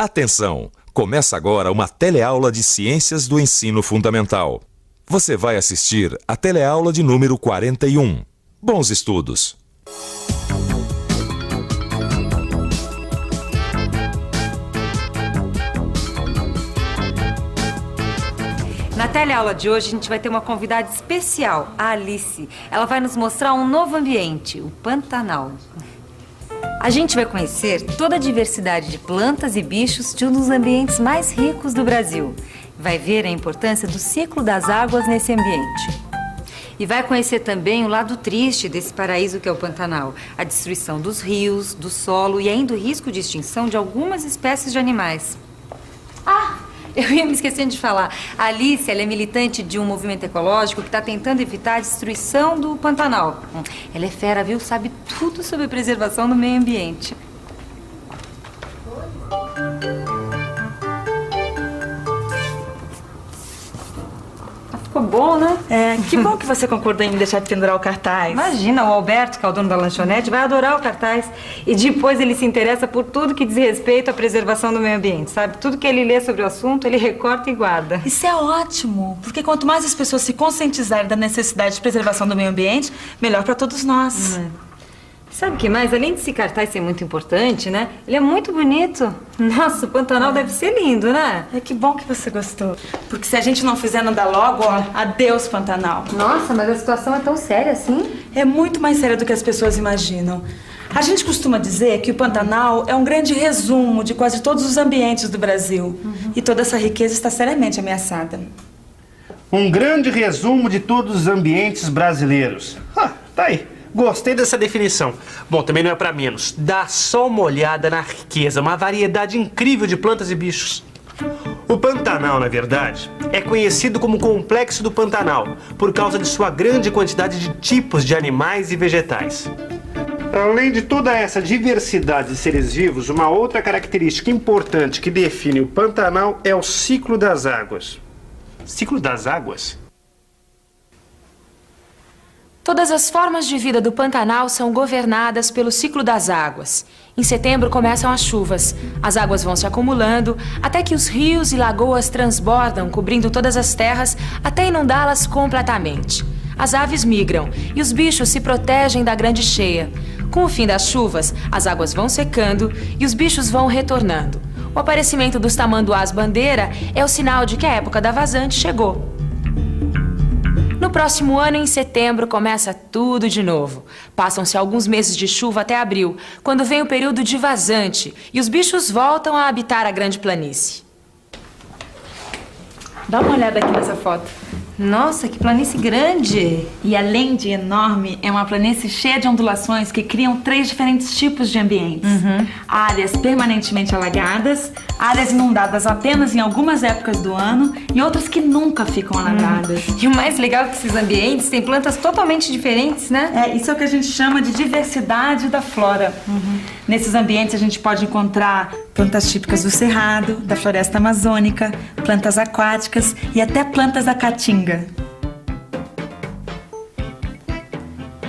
Atenção! Começa agora uma teleaula de Ciências do Ensino Fundamental. Você vai assistir a teleaula de número 41. Bons estudos! Na teleaula de hoje, a gente vai ter uma convidada especial, a Alice. Ela vai nos mostrar um novo ambiente, o Pantanal. A gente vai conhecer toda a diversidade de plantas e bichos de um dos ambientes mais ricos do Brasil. Vai ver a importância do ciclo das águas nesse ambiente. E vai conhecer também o lado triste desse paraíso que é o Pantanal. A destruição dos rios, do solo e ainda o risco de extinção de algumas espécies de animais. Eu ia me esquecendo de falar. A Alice, ela é militante de um movimento ecológico que está tentando evitar a destruição do Pantanal. Ela é fera, viu? Sabe tudo sobre a preservação do meio ambiente. Ficou bom, né? Que bom que você concordou em me deixar pendurar o cartaz. Imagina, o Alberto, que é o dono da lanchonete, vai adorar o cartaz. E depois ele se interessa por tudo que diz respeito à preservação do meio ambiente, sabe? Tudo que ele lê sobre o assunto, ele recorta e guarda. Isso é ótimo, porque quanto mais as pessoas se conscientizarem da necessidade de preservação do meio ambiente, melhor para todos nós. Sabe o que mais? Além desse cartaz ser muito importante, né? Ele é muito bonito. Nossa, o Pantanal deve ser lindo, né? Que bom que você gostou. Porque se a gente não fizer nada logo, adeus Pantanal. Nossa, mas a situação é tão séria assim? É muito mais séria do que as pessoas imaginam. A gente costuma dizer que o Pantanal é um grande resumo de quase todos os ambientes do Brasil. E toda essa riqueza está seriamente ameaçada. Um grande resumo de todos os ambientes brasileiros. Tá aí. Gostei dessa definição. Bom, também não é pra menos. Dá só uma olhada na riqueza, uma variedade incrível de plantas e bichos. O Pantanal, na verdade, é conhecido como Complexo do Pantanal, por causa de sua grande quantidade de tipos de animais e vegetais. Além de toda essa diversidade de seres vivos, uma outra característica importante que define o Pantanal é o ciclo das águas. Ciclo das águas? Todas as formas de vida do Pantanal são governadas pelo ciclo das águas. Em setembro começam as chuvas. As águas vão se acumulando até que os rios e lagoas transbordam, cobrindo todas as terras até inundá-las completamente. As aves migram e os bichos se protegem da grande cheia. Com o fim das chuvas, as águas vão secando e os bichos vão retornando. O aparecimento dos tamanduás-bandeira é o sinal de que a época da vazante chegou. No próximo ano, em setembro, começa tudo de novo. Passam-se alguns meses de chuva até abril, quando vem o período de vazante e os bichos voltam a habitar a grande planície. Dá uma olhada aqui nessa foto. Nossa, que planície grande! E além de enorme, é uma planície cheia de ondulações que criam 3 diferentes tipos de ambientes. Áreas permanentemente alagadas, áreas inundadas apenas em algumas épocas do ano e outras que nunca ficam alagadas. E o mais legal é que esses ambientes têm plantas totalmente diferentes, né? Isso é o que a gente chama de diversidade da flora. Nesses ambientes a gente pode encontrar plantas típicas do Cerrado, da floresta amazônica, plantas aquáticas e até plantas da caatinga.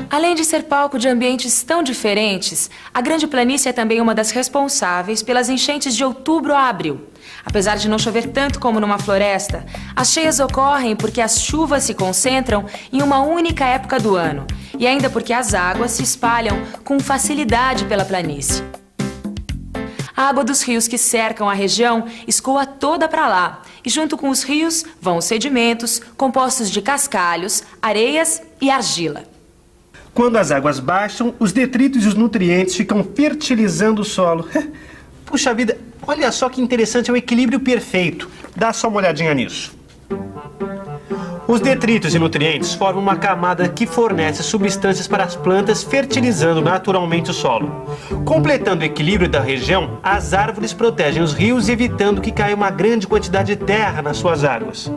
Além de ser palco de ambientes tão diferentes, a Grande Planície é também uma das responsáveis pelas enchentes de outubro a abril. Apesar de não chover tanto como numa floresta, as cheias ocorrem porque as chuvas se concentram em uma única época do ano e ainda porque as águas se espalham com facilidade pela planície. A água dos rios que cercam a região escoa toda para lá e junto com os rios vão os sedimentos compostos de cascalhos, areias e argila. Quando as águas baixam, os detritos e os nutrientes ficam fertilizando o solo. Puxa vida, olha só que interessante, é o equilíbrio perfeito. Dá só uma olhadinha nisso. Os detritos e nutrientes formam uma camada que fornece substâncias para as plantas, fertilizando naturalmente o solo. Completando o equilíbrio da região, as árvores protegem os rios, evitando que caia uma grande quantidade de terra nas suas águas.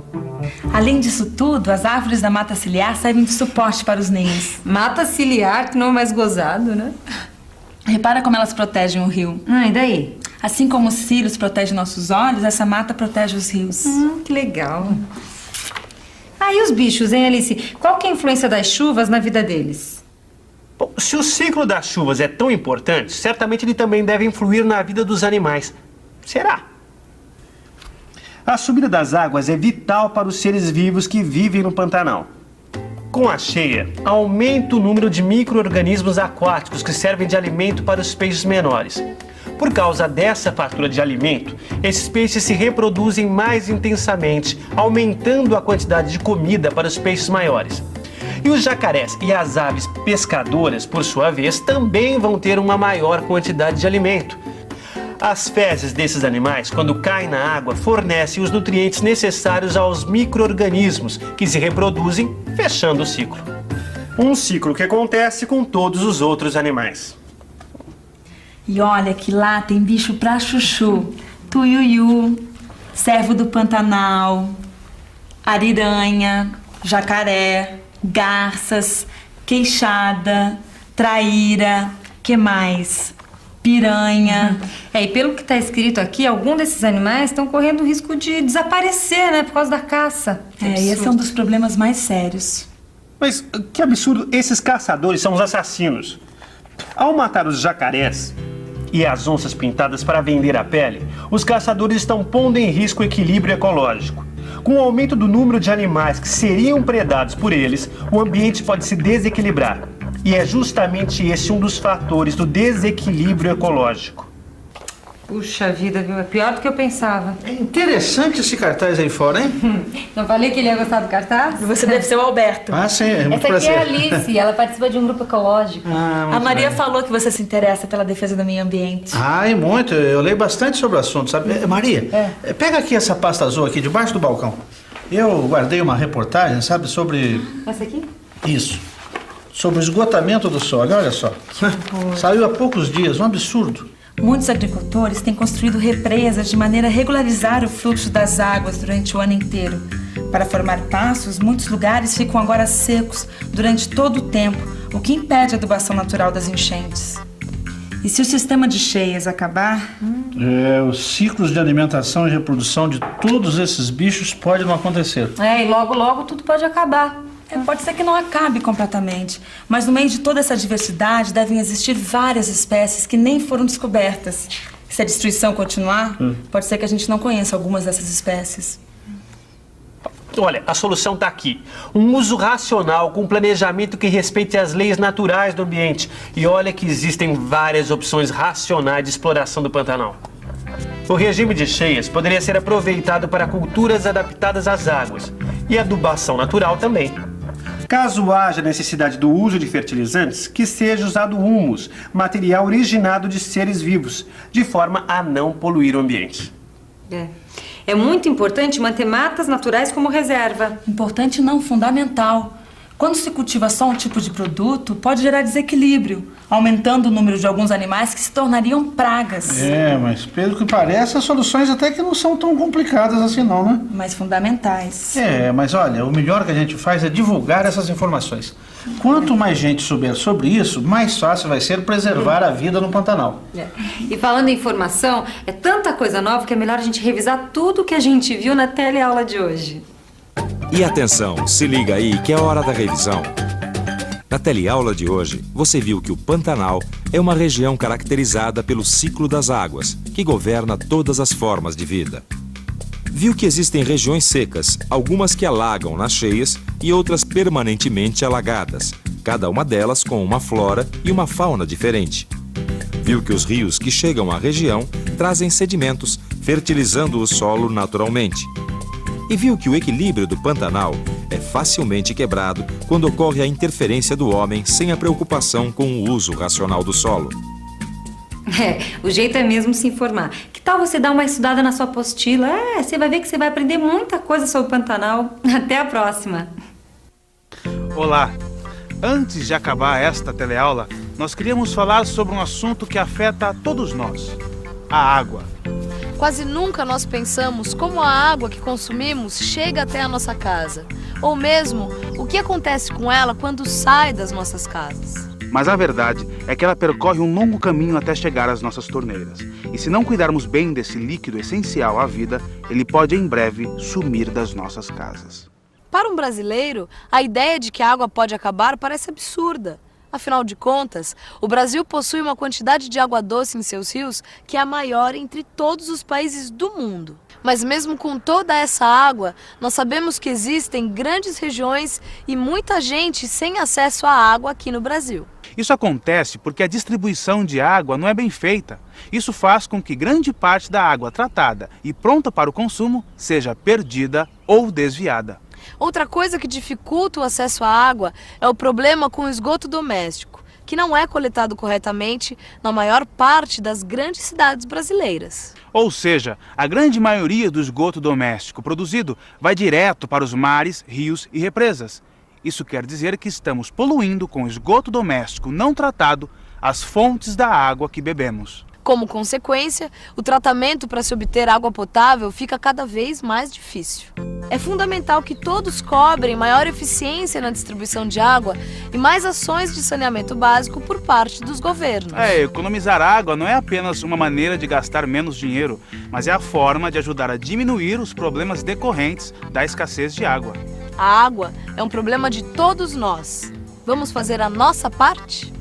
Além disso tudo, as árvores da mata ciliar servem de suporte para os ninhos. Mata ciliar, que não é mais gozado, né? Repara como elas protegem o rio. E daí? Assim como os cílios protegem nossos olhos, essa mata protege os rios. Que legal. E os bichos, hein, Alice? Qual que é a influência das chuvas na vida deles? Bom, se o ciclo das chuvas é tão importante, certamente ele também deve influir na vida dos animais. Será? A subida das águas é vital para os seres vivos que vivem no Pantanal. Com a cheia, aumenta o número de micro-organismos aquáticos que servem de alimento para os peixes menores. Por causa dessa fartura de alimento, esses peixes se reproduzem mais intensamente, aumentando a quantidade de comida para os peixes maiores. E os jacarés e as aves pescadoras, por sua vez, também vão ter uma maior quantidade de alimento. As fezes desses animais, quando caem na água, fornecem os nutrientes necessários aos micro-organismos, que se reproduzem, fechando o ciclo. Um ciclo que acontece com todos os outros animais. E olha que lá tem bicho pra chuchu. Tuiuiu, cervo do Pantanal, ariranha, jacaré, garças, queixada, traíra, que mais? Piranha. E pelo que está escrito aqui, alguns desses animais estão correndo o risco de desaparecer, né? Por causa da caça. E esse é um dos problemas mais sérios. Mas que absurdo, esses caçadores são os assassinos. Ao matar os jacarés e as onças pintadas para vender a pele, os caçadores estão pondo em risco o equilíbrio ecológico. Com o aumento do número de animais que seriam predados por eles, o ambiente pode se desequilibrar. E é justamente esse um dos fatores do desequilíbrio ecológico. Puxa vida, viu? É pior do que eu pensava. É interessante esse cartaz aí fora, hein? Não falei que ele ia gostar do cartaz? Você deve ser o Alberto. Ah, sim, é muito Essa aqui é a prazer. Alice, ela participa de um grupo ecológico. A Maria falou que você se interessa pela defesa do meio ambiente. Ah, e muito. Eu leio bastante sobre o assunto, sabe? Maria, pega aqui essa pasta azul aqui, debaixo do balcão. Eu guardei uma reportagem, sabe, sobre... Essa aqui? Isso. Sobre o esgotamento do solo, olha só. Saiu há poucos dias, um absurdo. Muitos agricultores têm construído represas de maneira a regularizar o fluxo das águas durante o ano inteiro. Para formar paços, muitos lugares ficam agora secos durante todo o tempo, o que impede a adubação natural das enchentes. E se o sistema de cheias acabar... Os ciclos de alimentação e reprodução de todos esses bichos podem não acontecer. E logo, logo tudo pode acabar. Pode ser que não acabe completamente, mas no meio de toda essa diversidade devem existir várias espécies que nem foram descobertas. Se a destruição continuar, pode ser que a gente não conheça algumas dessas espécies. Olha, a solução está aqui. Um uso racional com planejamento que respeite as leis naturais do ambiente. E olha que existem várias opções racionais de exploração do Pantanal. O regime de cheias poderia ser aproveitado para culturas adaptadas às águas. E adubação natural também. Caso haja necessidade do uso de fertilizantes, que seja usado humus, material originado de seres vivos, de forma a não poluir o ambiente. É muito importante manter matas naturais como reserva. Importante não, fundamental. Quando se cultiva só um tipo de produto, pode gerar desequilíbrio, aumentando o número de alguns animais que se tornariam pragas. Mas pelo que parece, as soluções até que não são tão complicadas assim não, né? Mas fundamentais. Mas olha, o melhor que a gente faz é divulgar essas informações. Quanto mais gente souber sobre isso, mais fácil vai ser preservar a vida no Pantanal. E falando em informação, é tanta coisa nova que é melhor a gente revisar tudo que a gente viu na teleaula de hoje. E atenção, se liga aí que é hora da revisão. Na teleaula de hoje, você viu que o Pantanal é uma região caracterizada pelo ciclo das águas, que governa todas as formas de vida. Viu que existem regiões secas, algumas que alagam nas cheias e outras permanentemente alagadas, cada uma delas com uma flora e uma fauna diferente. Viu que os rios que chegam à região trazem sedimentos, fertilizando o solo naturalmente. E viu que o equilíbrio do Pantanal é facilmente quebrado quando ocorre a interferência do homem sem a preocupação com o uso racional do solo. O jeito é mesmo se informar. Que tal você dar uma estudada na sua apostila? Você vai ver que você vai aprender muita coisa sobre o Pantanal. Até a próxima. Olá! Antes de acabar esta teleaula, nós queríamos falar sobre um assunto que afeta a todos nós: a água. Quase nunca nós pensamos como a água que consumimos chega até a nossa casa, ou mesmo o que acontece com ela quando sai das nossas casas. Mas a verdade é que ela percorre um longo caminho até chegar às nossas torneiras. E se não cuidarmos bem desse líquido essencial à vida, ele pode em breve sumir das nossas casas. Para um brasileiro, a ideia de que a água pode acabar parece absurda. Afinal de contas, o Brasil possui uma quantidade de água doce em seus rios que é a maior entre todos os países do mundo. Mas mesmo com toda essa água, nós sabemos que existem grandes regiões e muita gente sem acesso à água aqui no Brasil. Isso acontece porque a distribuição de água não é bem feita. Isso faz com que grande parte da água tratada e pronta para o consumo seja perdida ou desviada. Outra coisa que dificulta o acesso à água é o problema com o esgoto doméstico, que não é coletado corretamente na maior parte das grandes cidades brasileiras. Ou seja, a grande maioria do esgoto doméstico produzido vai direto para os mares, rios e represas. Isso quer dizer que estamos poluindo com esgoto doméstico não tratado as fontes da água que bebemos. Como consequência, o tratamento para se obter água potável fica cada vez mais difícil. É fundamental que todos cobrem maior eficiência na distribuição de água e mais ações de saneamento básico por parte dos governos. Economizar água não é apenas uma maneira de gastar menos dinheiro, mas é a forma de ajudar a diminuir os problemas decorrentes da escassez de água. A água é um problema de todos nós. Vamos fazer a nossa parte?